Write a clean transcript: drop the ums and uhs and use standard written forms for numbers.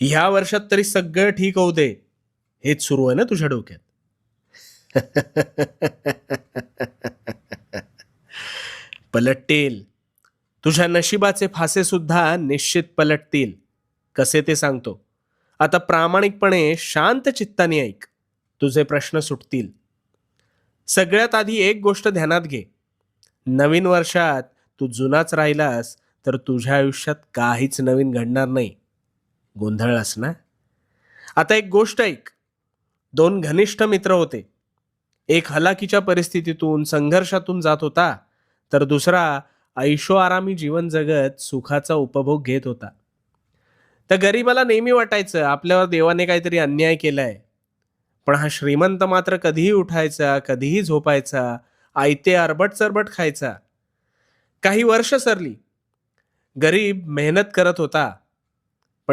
ह्या वर्षात तरी सगळं ठीक होऊ दे, हेच सुरू आहे ना तुझ्या डोक्यात. पलटतील. तुझ्या नशिबाचे फासे सुद्धा निश्चित पलटतील. कसे ते सांगतो. आता प्रामाणिकपणे शांत चित्ताने ऐक. तुझे प्रश्न सुटतील. सगळ्यात आधी एक गोष्ट ध्यानात घे. नवीन वर्षात तू जुनाच राहिलास तर तुझ्या आयुष्यात काहीच नवीन घडणार नाही. गोंधळलास ना? आता एक गोष्ट ऐक. दोन घनिष्ठ मित्र होते. एक हलाखीच्या परिस्थितीतून संघर्षातून जात होता, तर दुसरा ऐशोआरामी जीवन जगत सुखाचा उपभोग घेत होता. त्या गरीबाला नेहमी वाटायचं आपल्यावर देवाने काहीतरी अन्याय केलाय. पण हा श्रीमंत मात्र कधीही उठायचा, कधीही झोपायचा, आयते अरबट चरबट खायचा. काही वर्ष सरली. गरीब मेहनत करत होता,